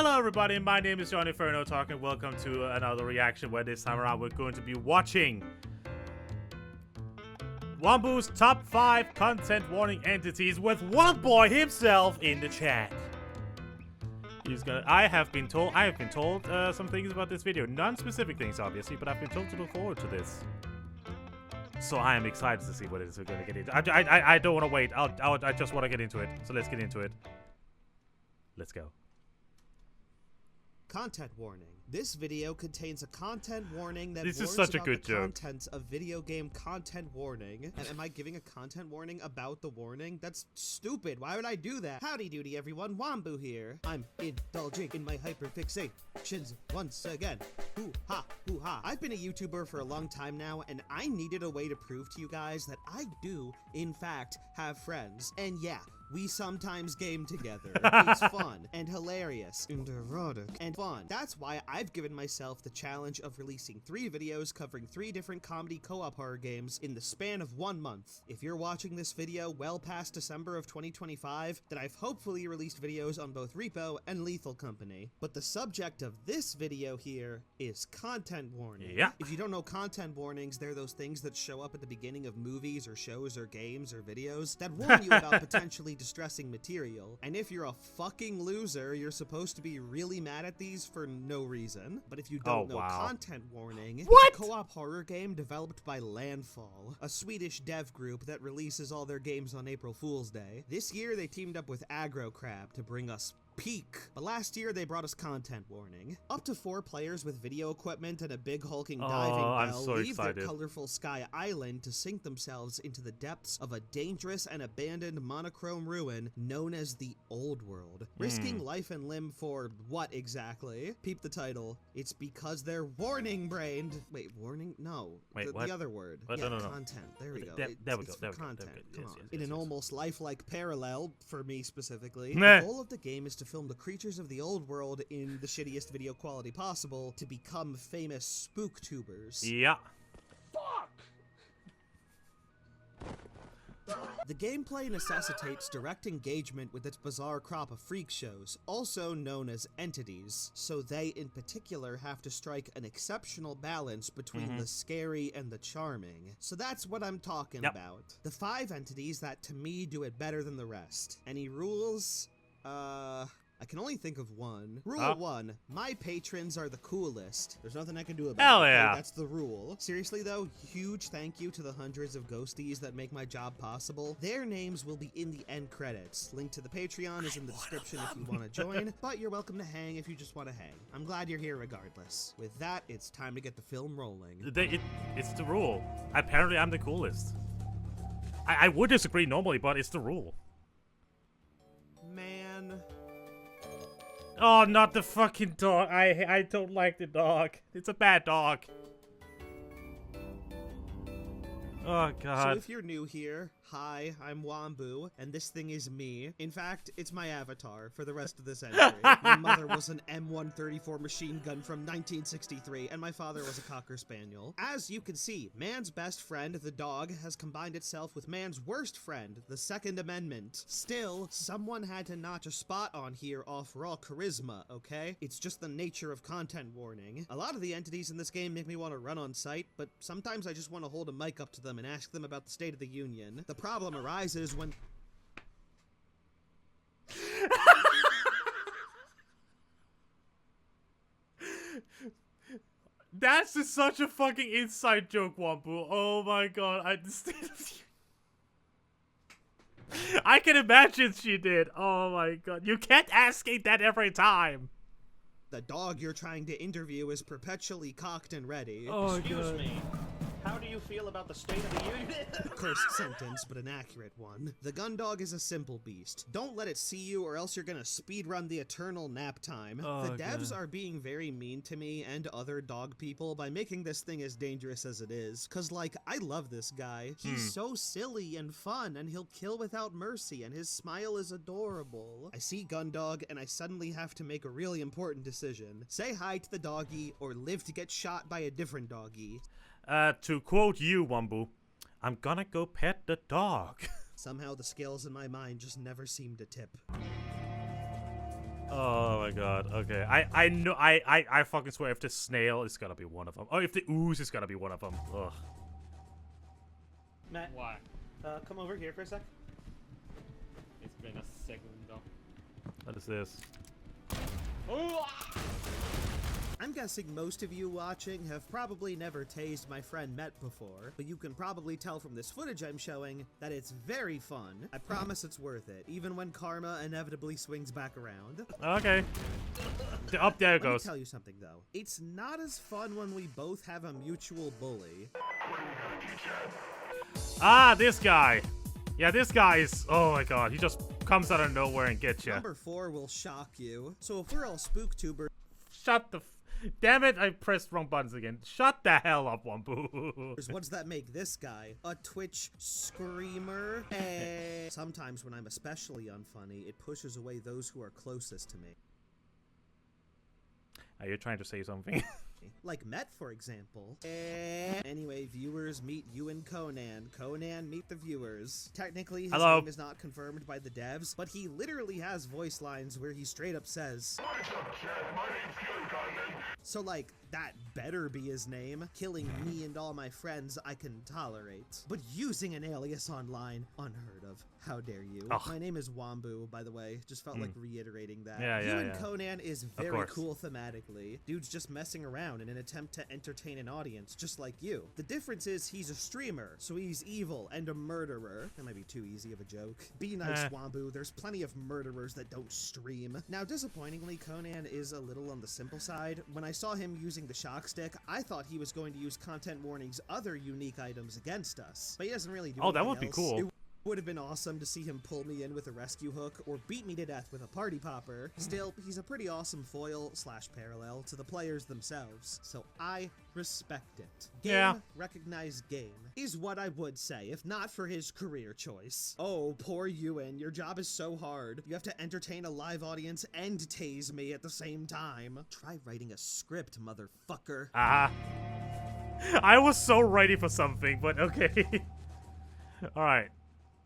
Hello everybody, my name is JohnnyFerno talking. Welcome to another reaction where this time around we're going to be watching Wambu's top 5 content warning entities with one boy himself in the chat. I have been told some things about this video. Non-specific things obviously, but I've been told to look forward to this. So I am excited to see what it is we're gonna get into. I don't want to wait. I just want to get into it. So let's get into it. Let's go. Content warning. This video contains a content warning that this warns is such about a good the joke. contents of video game content warning. And am I giving a content warning about the warning? That's stupid. Why would I do that? Howdy doody everyone, Wambu here. I'm indulging in my hyperfixations once again. Hoo ha, hoo ha. I've been a YouTuber for a long time now, and I needed a way to prove to you guys that I do, in fact, have friends. And yeah, we sometimes game together. It's fun and hilarious and erotic and fun. That's why I've given myself the challenge of releasing 3 videos covering 3 different comedy co-op horror games in the span of 1 month. If you're watching this video well past December of 2025, then I've hopefully released videos on both Repo and Lethal Company. But the subject of this video here is content warning. Yeah. If you don't know content warnings, they're those things that show up at the beginning of movies or shows or games or videos that warn you about potentially distressing material, and if you're a fucking loser, you're supposed to be really mad at these for no reason. But if you don't know content warning, what? It's a co-op horror game developed by Landfall, a Swedish dev group that releases all their games on April Fool's Day. This year they teamed up with Aggro Crab to bring us Peak, but last year they brought us content warning. Up to 4 players with video equipment and a big hulking diving bell leave their colorful sky island to sink themselves into the depths of a dangerous and abandoned monochrome ruin known as the Old World, risking life and limb for what exactly? Peep the title. It's because they're warning-brained. Wait, warning? No. Wait, the other word. What? Yeah, No. content. There we go. There we go. Content. Come on. Yes, In an almost lifelike parallel, for me specifically, Meh. the goal of the game is to film the creatures of the old world in the shittiest video quality possible to become famous spooktubers. Yeah. The gameplay necessitates direct engagement with its bizarre crop of freak shows, also known as entities, so they in particular have to strike an exceptional balance between the scary and the charming. So that's what I'm talking about. The 5 entities that to me do it better than the rest. Any rules? I can only think of one. Rule 1, my patrons are the coolest. There's nothing I can do about it. Hell yeah. Okay, that's the rule. Seriously though, huge thank you to the hundreds of ghosties that make my job possible. Their names will be in the end credits. Link to the Patreon is in the description if you want to join, but you're welcome to hang if you just want to hang. I'm glad you're here regardless. With that, it's time to get the film rolling. It's the rule. Apparently I'm the coolest. I would disagree normally, but it's the rule. Man. Oh, not the fucking dog. I don't like the dog. It's a bad dog. Oh, God. So if you're new here, hi, I'm Wambu, and this thing is me. In fact, it's my avatar for the rest of this entry. My mother was an M134 machine gun from 1963, and my father was a Cocker Spaniel. As you can see, man's best friend, the dog, has combined itself with man's worst friend, the Second Amendment. Still, someone had to notch a spot on here off raw charisma, okay? It's just the nature of content warning. A lot of the entities in this game make me want to run on site, but sometimes I just want to hold a mic up to them and ask them about the state of the union. The problem arises when... That's just such a fucking inside joke, Wambu. Oh my God. I can imagine she did. Oh my God. You can't ask it that every time. The dog you're trying to interview is perpetually cocked and ready. Oh, Excuse me. How do you feel about the state of the union? A cursed sentence, but an accurate one. The gun dog is a simple beast. Don't let it see you or else you're gonna speedrun the eternal nap time. Oh, the devs God. are being very mean to me and other dog people by making this thing as dangerous as it is. Cause like, I love this guy. He's so silly and fun and he'll kill without mercy and his smile is adorable. I see gun dog and I suddenly have to make a really important decision. Say hi to the doggy or live to get shot by a different doggy. To quote you, Wambu, I'm gonna go pet the dog. Somehow the scales in my mind just never seem to tip. Oh my god. Okay. I know. I fucking swear if the snail is gonna be one of them. Oh, if the ooze is gonna be one of them. Ugh. Matt, Why? come over here for a sec. It's been a second though. What is this? Oh! I'm guessing most of you watching have probably never tased my friend Met before, but you can probably tell from this footage I'm showing that it's very fun. I promise it's worth it, even when karma inevitably swings back around. Okay. Up there it Let me goes. tell you something though. It's not as fun when we both have a mutual bully. Ah, this guy. Yeah, this guy is. Oh my god, he just comes out of nowhere and gets you. Number 4 will shock you. So if we're all spooktubers, Shut the. Damn it! I pressed wrong buttons again. Shut the hell up, Wambu. what does that make this guy? A Twitch screamer? Sometimes when I'm especially unfunny, it pushes away those who are closest to me. Are you trying to say something? Like Met, for example. Anyway, viewers, meet you and Conan. Conan, meet the viewers. Technically, his Hello. name is not confirmed by the devs, but he literally has voice lines where he straight up says, so like, that better be his name. Killing me and all my friends I can tolerate. But using an alias online, unheard of. How dare you? Ugh. My name is Wambu, by the way. Just felt like reiterating that. Yeah, you yeah, and yeah. Conan is very course. cool thematically. Dude's just messing around in an attempt to entertain an audience, just like you. The difference is he's a streamer, so he's evil and a murderer. That might be too easy of a joke. Be nice, Wambu. There's plenty of murderers that don't stream. Now, disappointingly, Conan is a little on the simple side. When I saw him using the shock stick, I thought he was going to use content warning's other unique items against us. But he doesn't really do Oh, that anything would be else. cool. It would have been awesome to see him pull me in with a rescue hook or beat me to death with a party popper. Still, he's a pretty awesome foil / parallel to the players themselves, so I respect it. Game, Yeah. recognized game, is what I would say, if not for his career choice. Oh, poor Ewan, your job is so hard. You have to entertain a live audience and tase me at the same time. Try writing a script, motherfucker. Ah. I was so ready for something, but okay. Alright.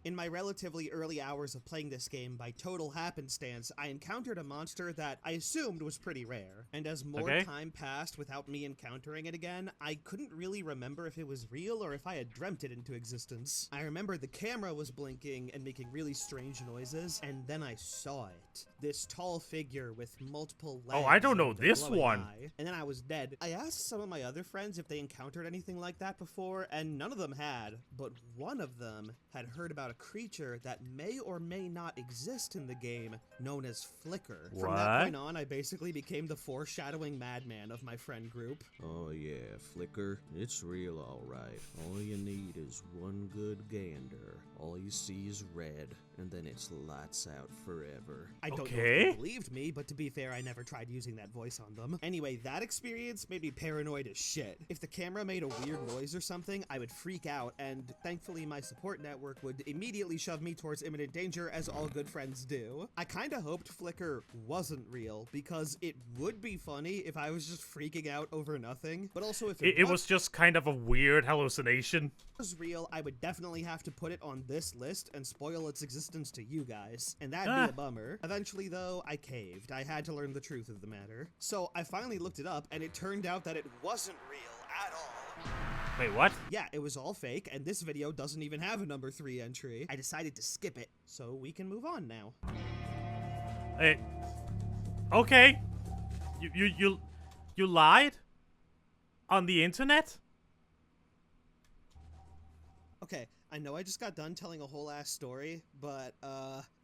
In my relatively early hours of playing this game, by total happenstance, I encountered a monster that I assumed was pretty rare. And as more Okay. time passed without me encountering it again, I couldn't really remember if it was real or if I had dreamt it into existence. I remember the camera was blinking and making really strange noises, and then I saw it. This tall figure with multiple legs. Oh, I don't know and a this glowing one. eye. And then I was dead. I asked some of my other friends if they encountered anything like that before, and none of them had, but one of them had heard about a creature that may or may not exist in the game, known as Flicker. From that What? point on, I basically became the foreshadowing madman of my friend group. Oh yeah, Flicker, it's real alright. All you need is one good gander. All you see is red, and then it's lights out forever. I don't know Okay. if they believed me, but to be fair, I never tried using that voice on them. Anyway, that experience made me paranoid as shit. If the camera made a weird noise or something, I would freak out, and thankfully my support network would immediately shove me towards imminent danger, as all good friends do. I kinda hoped Flicker wasn't real, because it would be funny if I was just freaking out over nothing, but also if It was just kind of a weird hallucination. was real, I would definitely have to put it on this list and spoil its existence to you guys, and that'd be a bummer. Eventually, though, I caved. I had to learn the truth of the matter. So I finally looked it up, and it turned out that it wasn't real at all. Wait, what? Yeah, it was all fake, and this video doesn't even have a number 3 entry. I decided to skip it, so we can move on now. Okay. You lied? On the internet? Okay, I know I just got done telling a whole ass story, but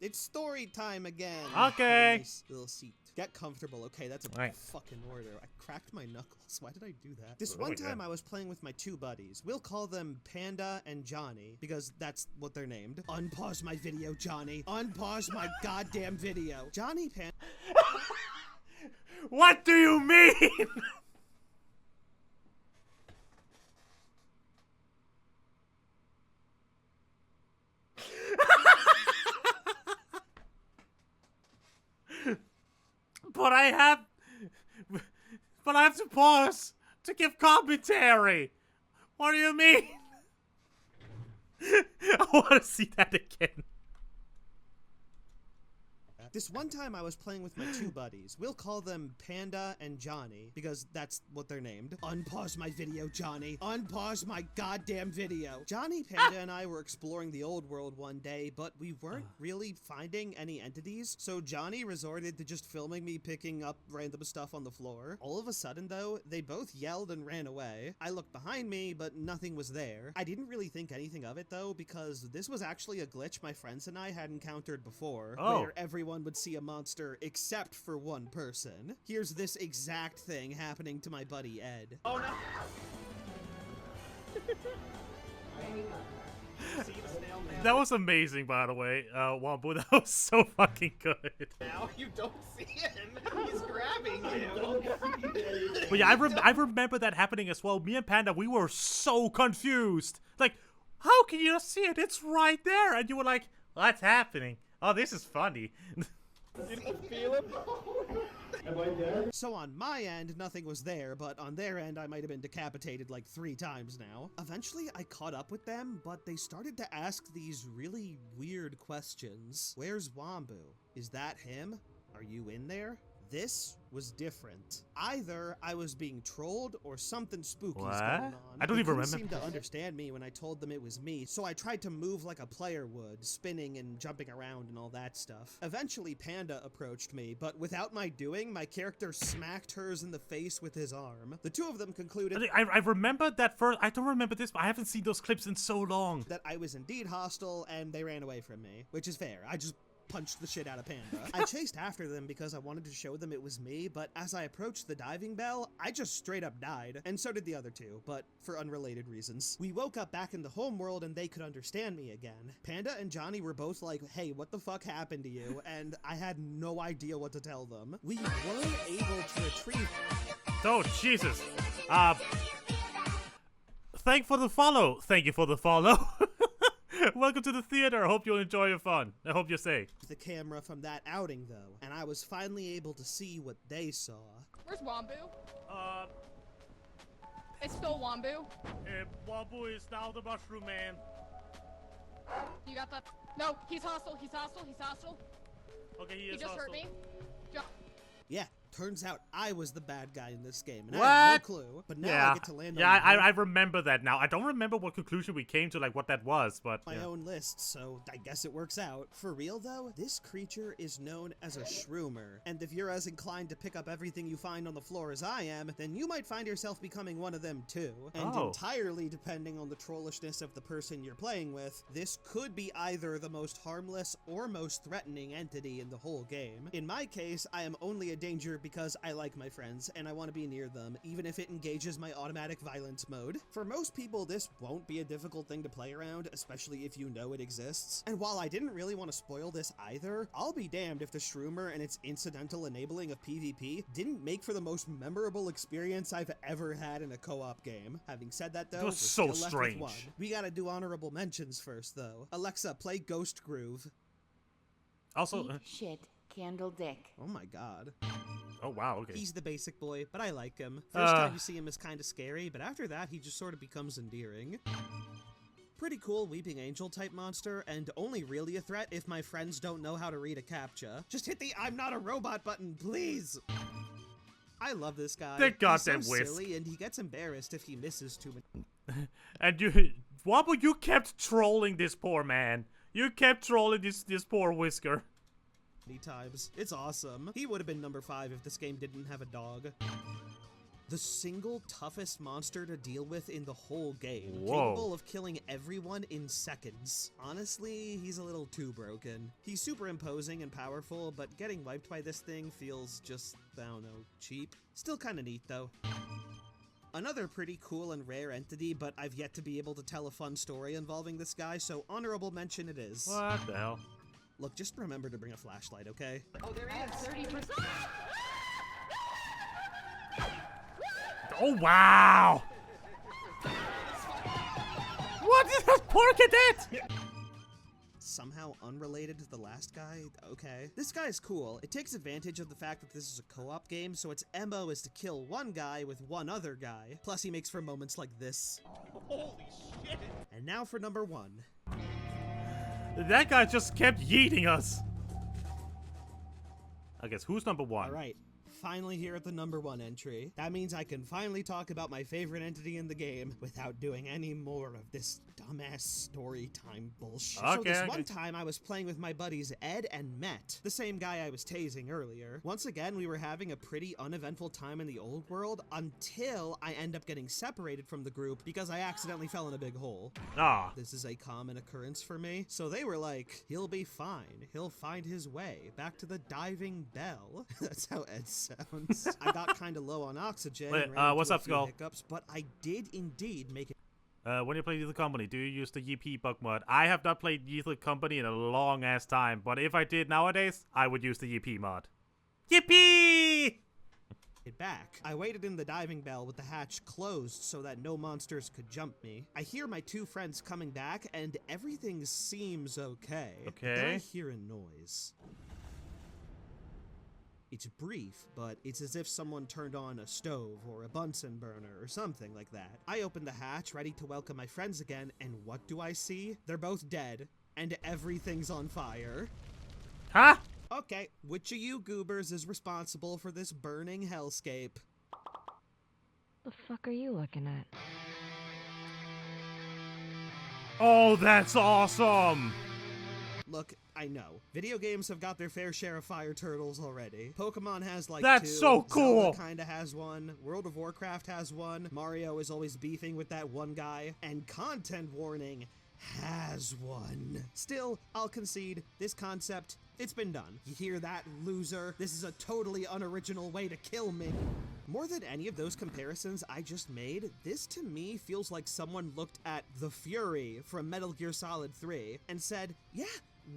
it's story time again. Okay. Nice little seat. Get comfortable, okay? That's a Right. fucking order. I cracked my knuckles. Why did I do that? This Oh one my time God. I was playing with my 2 buddies. We'll call them Panda and Johnny, because that's what they're named. Unpause my video, Johnny. Unpause my goddamn video. Johnny Panda. What do you mean? But I have to pause to give commentary. What do you mean? I want to see that again. This one time I was playing with my two buddies. We'll call them Panda and Johnny, because that's what they're named. Unpause my video, Johnny. Unpause my goddamn video. Johnny, Panda, and I were exploring the old world one day, but we weren't really finding any entities, so Johnny resorted to just filming me picking up random stuff on the floor. All of a sudden, though, they both yelled and ran away. I looked behind me, but nothing was there. I didn't really think anything of it, though, because this was actually a glitch my friends and I had encountered before, where everyone would see a monster except for one person. Here's this exact thing happening to my buddy Ed. Oh no! That was amazing, by the way. Wambu, that was so fucking good. Now you don't see him. He's grabbing you. But yeah, I remember that happening as well. Me and Panda, we were so confused. Like, how can you not see it? It's right there. And you were like, what's happening? Oh, this is funny. You don't feel him? Am I there? So on my end, nothing was there, but on their end, I might have been decapitated like 3 times now. Eventually, I caught up with them, but they started to ask these really weird questions. Where's Wambu? Is that him? Are you in there? This was different. Either I was being trolled or something spooky's What? going on. I don't They even couldn't remember. seem to understand me when I told them it was me, so I tried to move like a player would, spinning and jumping around and all that stuff. Eventually, Panda approached me, but without my doing, my character smacked hers in the face with his arm. The two of them concluded I remember that first. I don't remember this, but I haven't seen those clips in so long. that I was indeed hostile, and they ran away from me, which is fair. I just punched the shit out of Panda. I chased after them because I wanted to show them it was me, but as I approached the diving bell, I just straight up died, and so did the other two, but for unrelated reasons. We woke up back in the home world and they could understand me again. Panda and Johnny were both like, hey, what the fuck happened to you? And I had no idea what to tell them. We were able to retrieve... Oh, Jesus. Thank for the follow. Thank you for the follow. Welcome to the theater. I hope you enjoy your fun. I hope you're safe. the camera from that outing, though, and I was finally able to see what they saw. Where's Wambu? It's still Wambu. Wambu is now the mushroom man. You got that? No, he's hostile. He's hostile. He's hostile. Okay, he He is just hurt hostile. me. Jo- Yeah, turns out I was the bad guy in this game, and I What? had no clue. But now Yeah, I get to land yeah, on I remember that now. I don't remember what conclusion we came to, like what that was, but my yeah. own list, so I guess it works out. For real though, this creature is known as a Shrimmer, and if you're as inclined to pick up everything you find on the floor as I am, then you might find yourself becoming one of them too. And Oh. entirely depending on the trollishness of the person you're playing with, this could be either the most harmless or most threatening entity in the whole game. In my case, I am only a danger because I like my friends and I want to be near them, even if it engages my automatic violence mode. For most people, this won't be a difficult thing to play around, especially if you know it exists. And while I didn't really want to spoil this either, I'll be damned if the Shrimmer and its incidental enabling of PvP didn't make for the most memorable experience I've ever had in a co-op game. Having said that though, was we're so still left strange. with one. We gotta do honorable mentions first though. Alexa, play Ghost Groove. Also, Eat shit, Candle Dick. Oh my god. oh wow, okay. He's the basic boy, but I like him. First time you see him is kinda scary, but after that he just sort of becomes endearing. Pretty cool Weeping Angel type monster, and only really a threat if my friends don't know how to read a CAPTCHA. Just hit the I'm not a robot button, please! I love this guy. That goddamn He's so whisk. silly, and he gets embarrassed if he misses too many. And Wambu, you kept trolling this poor man. You kept trolling this poor Whisker. Times. It's awesome. He would have been number 5 if this game didn't have a dog. The single toughest monster to deal with in the whole game. Whoa. Capable of killing everyone in seconds. Honestly, he's a little too broken. He's super imposing and powerful, but getting wiped by this thing feels just, I don't know, cheap. Still kinda neat though. Another pretty cool and rare entity, but I've yet to be able to tell a fun story involving this guy, so honorable mention it is. What the hell? Look, just remember to bring a flashlight, okay? Oh, there he is. 30%. Oh wow! What is that poor cadet? Somehow unrelated to the last guy? Okay. This guy is cool. It takes advantage of the fact that this is a co-op game, so its MO is to kill one guy with one other guy. Plus he makes for moments like this. Holy shit. And now for number 1. That guy just kept yeeting us. I guess who's number 1? Alright, finally here at the number 1 entry. That means I can finally talk about my favorite entity in the game without doing any more of this dumbass story time bullshit. So this one time I was playing with my buddies Ed and Met, the same guy I was tasing earlier. Once again, we were having a pretty uneventful time in the old world until I end up getting separated from the group because I accidentally fell in a big hole. This is a common occurrence for me. So they were like, he'll be fine. He'll find his way back to the diving bell. That's how Ed sounds. I got kind of low on oxygen. Wait, ran what's into a up, few Skull? hiccups, but I did indeed make it. When you play Lethal Company, do you use the YP bug mod? I have not played Lethal Company in a long ass time, but if I did nowadays, I would use the YP mod. Yippee! Back. I waited in the diving bell with the hatch closed so that no monsters could jump me. I hear my 2 friends coming back and everything seems okay. Then I hear a noise. It's brief, but it's as if someone turned on a stove or a Bunsen burner or something like that. I open the hatch, ready to welcome my friends again, and what do I see? They're both dead, and everything's on fire. Huh? Okay, which of you goobers is responsible for this burning hellscape? The fuck are you looking at? Oh, that's awesome! Look, I know. Video games have got their fair share of fire turtles already. Pokemon has like That's 2. so cool! Zelda kinda has 1. World of Warcraft has 1. Mario is always beefing with that one guy. And Content Warning has 1. Still, I'll concede, this concept, it's been done. You hear that, loser? This is a totally unoriginal way to kill me. More than any of those comparisons I just made, this to me feels like someone looked at the Fury from Metal Gear Solid 3 and said, yeah,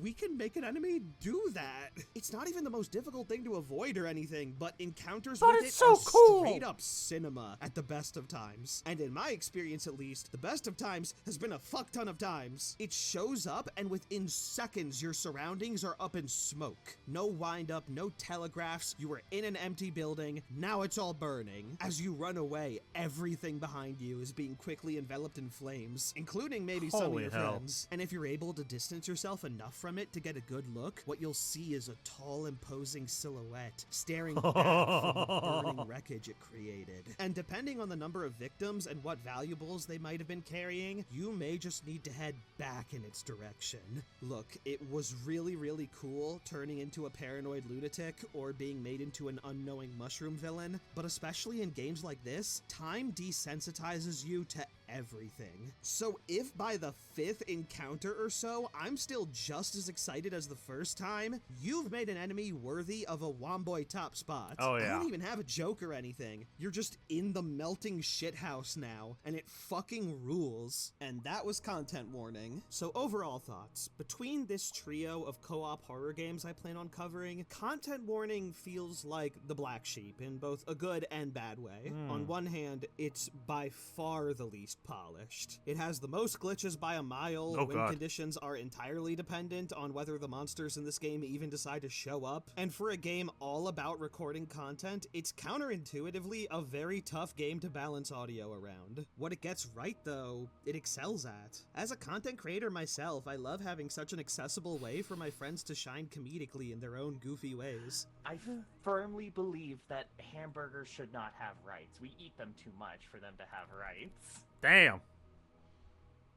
we can make an enemy do that. It's not even the most difficult thing to avoid or anything, but encounters with it so are cool. straight up cinema at the best of times. And in my experience at least, the best of times has been a fuck ton of times. It shows up and within seconds your surroundings are up in smoke. No wind up, no telegraphs, you were in an empty building, now it's all burning. As you run away, everything behind you is being quickly enveloped in flames, including maybe some of your friends. And if you're able to distance yourself enough from it to get a good look, what you'll see is a tall, imposing silhouette staring back from the burning wreckage it created. And depending on the number of victims and what valuables they might have been carrying, you may just need to head back in its direction. Look, it was really, really cool turning into a paranoid lunatic or being made into an unknowing mushroom villain, but especially in games like this, time desensitizes you to everything. So if by the 5th encounter or so, I'm still just as excited as the first time, you've made an enemy worthy of a Wamboy top spot. Oh yeah. I don't even have a joke or anything. You're just in the melting shithouse now, and it fucking rules. And that was Content Warning. So overall thoughts. Between this trio of co-op horror games I plan on covering, Content Warning feels like the black sheep in both a good and bad way. On one hand, it's by far the least polished. It has the most glitches by a mile. Win conditions are entirely dependent on whether the monsters in this game even decide to show up. And for a game all about recording content, it's counterintuitively a very tough game to balance audio around. What it gets right though, it excels at. As a content creator myself, I love having such an accessible way for my friends to shine comedically in their own goofy ways. I firmly believe that hamburgers should not have rights. We eat them too much for them to have rights. Damn.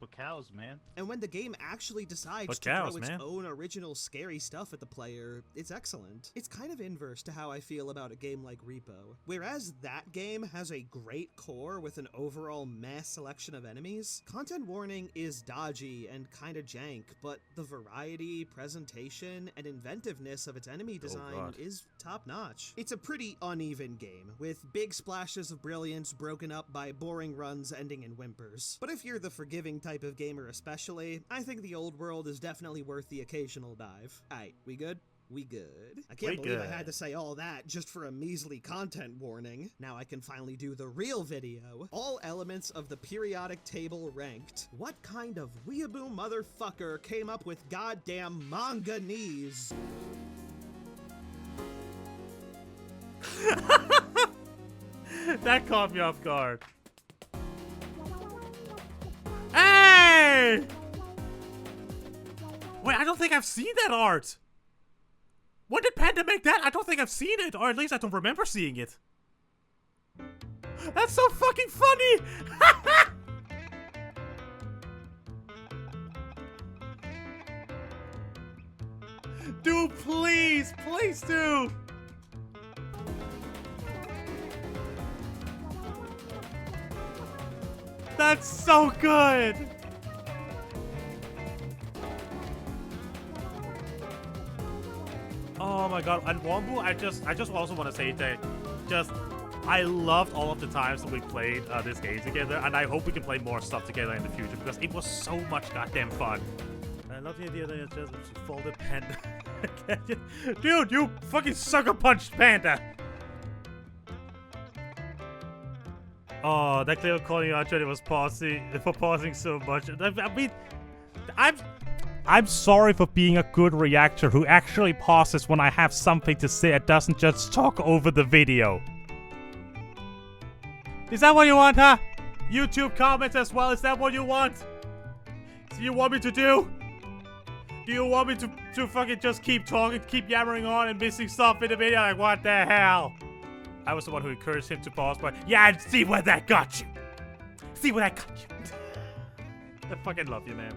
But cows, man. And when the game actually decides to throw its own original scary stuff at the player, it's excellent. It's kind of inverse to how I feel about a game like Repo. Whereas that game has a great core with an overall mass selection of enemies, Content Warning is dodgy and kinda jank, but the variety, presentation, and inventiveness of its enemy design is top-notch. It's a pretty uneven game, with big splashes of brilliance broken up by boring runs ending in whimpers. But if you're the forgiving type of gamer especially, I think the old world is definitely worth the occasional dive. Aight, we good? We good. I can't believe I had to say all that just for a measly content warning. Now I can finally do the real video. All elements of the periodic table ranked. What kind of weeaboo motherfucker came up with goddamn manganese? That caught me off guard. Hey! Wait, I don't think I've seen that art. When did Panda make that? I don't think I've seen it, or at least I don't remember seeing it. That's so fucking funny! Dude, please! Please do! That's so good! Oh my god, and Wambu, I just also want to say that I loved all of the times that we played this game together, and I hope we can play more stuff together in the future because it was so much goddamn fun. I love the idea that it's just a folded Panda. Dude, you fucking sucker punched Panda! Oh, that clear calling out Johnny was pausing so much. I mean, I'm sorry for being a good reactor who actually pauses when I have something to say and doesn't just talk over the video. Is that what you want, huh? YouTube comments as well, is that what you want? Do you want me to do? Do you want me to fucking just keep talking, keep yammering on and missing stuff in the video? Like, what the hell? I was the one who encouraged him to pause, but yeah, see where that got you. See where that got you. I fucking love you, man.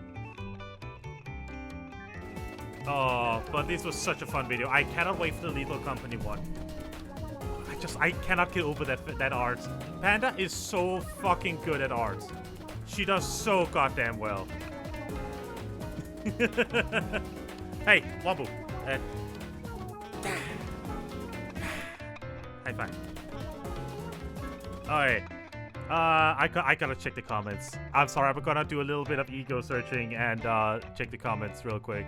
Oh, but this was such a fun video. I cannot wait for the Lethal Company one. I cannot get over that art. Panda is so fucking good at art. She does so goddamn well. Hey, Wambu. High five. Alright. I gotta check the comments. I'm sorry, I'm gonna do a little bit of ego searching and check the comments real quick.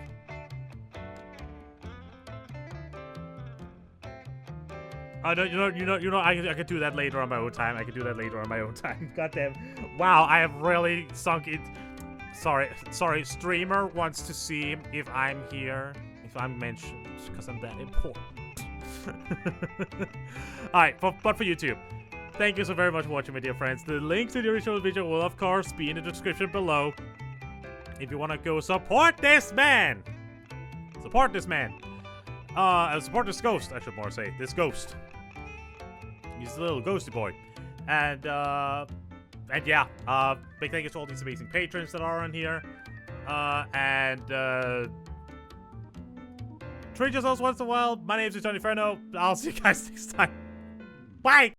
I can do that later on my own time. I can do that later on my own time. Goddamn. Wow, I have really sunk it. Sorry. Streamer wants to see if I'm here, if I'm mentioned, because I'm that important. Alright, but for YouTube, thank you so very much for watching, my dear friends. The link to the original video will, of course, be in the description below. If you want to go support this man. Support this man. Support this ghost, I should more say. This ghost. He's a little ghosty boy. And yeah, big thank you to all these amazing patrons that are on here. Treat yourselves once in a while. My name is JohnnyFerno. I'll see you guys next time. Bye!